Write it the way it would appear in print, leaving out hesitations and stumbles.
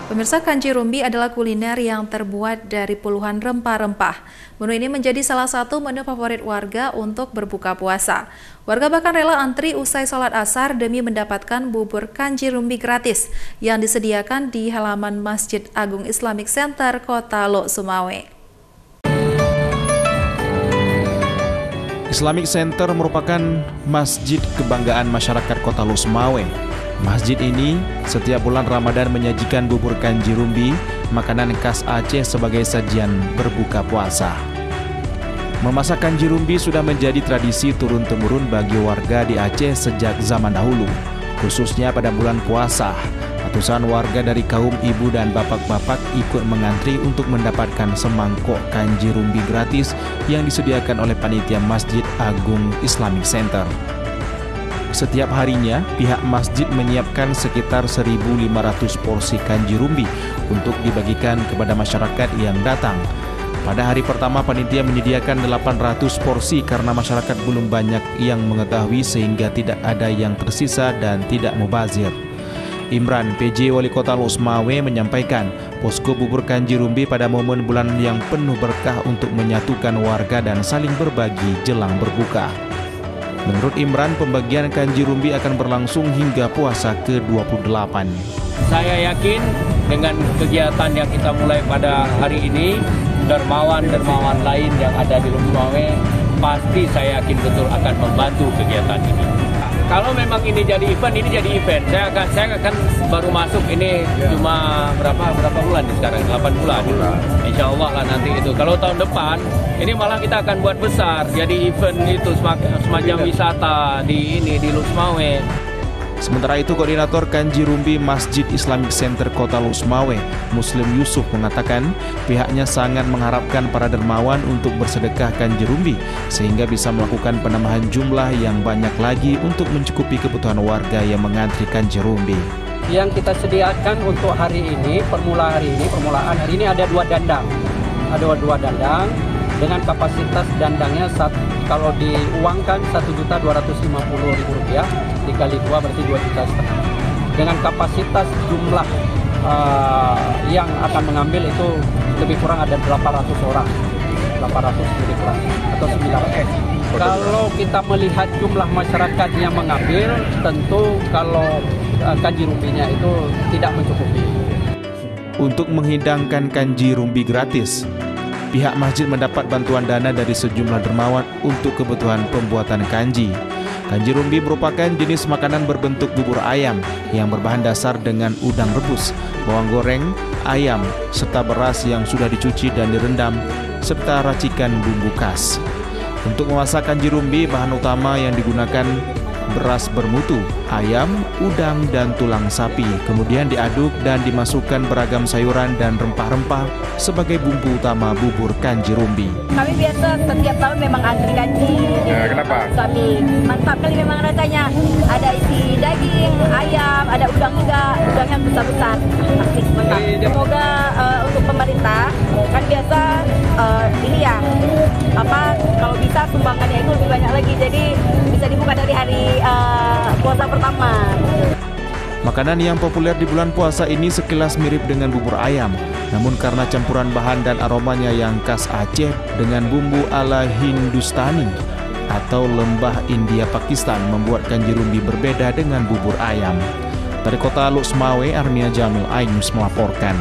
Pemirsa, kanji rumbi adalah kuliner yang terbuat dari puluhan rempah-rempah. Menu ini menjadi salah satu menu favorit warga untuk berbuka puasa. Warga bahkan rela antri usai sholat asar demi mendapatkan bubur kanji rumbi gratis yang disediakan di halaman Masjid Agung Islamic Center, Kota Lok Sumawe. Islamic Center merupakan masjid kebanggaan masyarakat Kota Lok Sumawe. Masjid ini setiap bulan Ramadan menyajikan bubur kanji rumbi, makanan khas Aceh sebagai sajian berbuka puasa. Memasak kanji rumbi sudah menjadi tradisi turun-temurun bagi warga di Aceh sejak zaman dahulu. Khususnya pada bulan puasa, ratusan warga dari kaum ibu dan bapak-bapak ikut mengantri untuk mendapatkan semangkok kanji rumbi gratis yang disediakan oleh panitia Masjid Agung Islamic Center. Setiap harinya, pihak masjid menyiapkan sekitar 1.500 porsi kanji rumbi untuk dibagikan kepada masyarakat yang datang. Pada hari pertama, panitia menyediakan 800 porsi karena masyarakat belum banyak yang mengetahui sehingga tidak ada yang tersisa dan tidak mubazir. Imran, PJ Wali Kota Lok Sumawe, menyampaikan posko bubur kanji rumbi pada momen bulan yang penuh berkah untuk menyatukan warga dan saling berbagi jelang berbuka. Menurut Imran, pembagian kanji rumbi akan berlangsung hingga puasa ke-28. Saya yakin dengan kegiatan yang kita mulai pada hari ini, dermawan-dermawan lain yang ada di Lok Sumawe, pasti saya yakin betul akan membantu kegiatan ini. Kalau memang ini jadi event, Saya akan baru masuk ini cuma berapa bulan sekarang? 8 bulan. Insya Allah lah nanti itu. Kalau tahun depan, ini malah kita akan buat besar. Jadi event itu semacam wisata di Lok Sumawe. Sementara itu, Koordinator Kanji Rumbi Masjid Islamic Center Kota Lok Sumawe, Muslim Yusuf, mengatakan pihaknya sangat mengharapkan para dermawan untuk bersedekah kanji rumbi sehingga bisa melakukan penambahan jumlah yang banyak lagi untuk mencukupi kebutuhan warga yang mengantri kanji rumbi. Yang kita sediakan untuk permulaan hari ini ada 2 dandang. Ada 2 dandang dengan kapasitas dandangnya kalau diuangkan Rp1.250.000 dikali 2 berarti 2,5 juta. Dengan kapasitas jumlah yang akan mengambil itu lebih kurang ada 800 orang. 800 lebih kurang atau 900. Kalau kita melihat jumlah masyarakat yang mengambil, tentu kalau kanji rumbinya itu tidak mencukupi. Untuk menghidangkan kanji rumbi gratis, pihak masjid mendapat bantuan dana dari sejumlah dermawan untuk kebutuhan pembuatan kanji. Kanji rumbi merupakan jenis makanan berbentuk bubur ayam yang berbahan dasar dengan udang rebus, bawang goreng, ayam, serta beras yang sudah dicuci dan direndam, serta racikan bumbu khas. Untuk memasak kanji rumbi, bahan utama yang digunakan beras bermutu, ayam, udang, dan tulang sapi. Kemudian diaduk dan dimasukkan beragam sayuran dan rempah-rempah sebagai bumbu utama bubur kanji rumbi. Kami biasa setiap tahun memang antri kanji. Kenapa? Sapi. Mantap kali memang rasanya. Ada isi daging, ayam, ada udang juga. Udangnya besar-besar. Mantap. Semoga untuk pemerintah, kan biasa kalau bisa sumbangannya itu lebih banyak lagi. Jadi bisa dibuka dari hari puasa pertama. Makanan yang populer di bulan puasa ini sekilas mirip dengan bubur ayam, namun karena campuran bahan dan aromanya yang khas Aceh dengan bumbu ala Hindustani atau lembah India Pakistan membuat kanji rumbi berbeda dengan bubur ayam. Dari Kota Lok Sumawe, Armia Jamil, iNews melaporkan.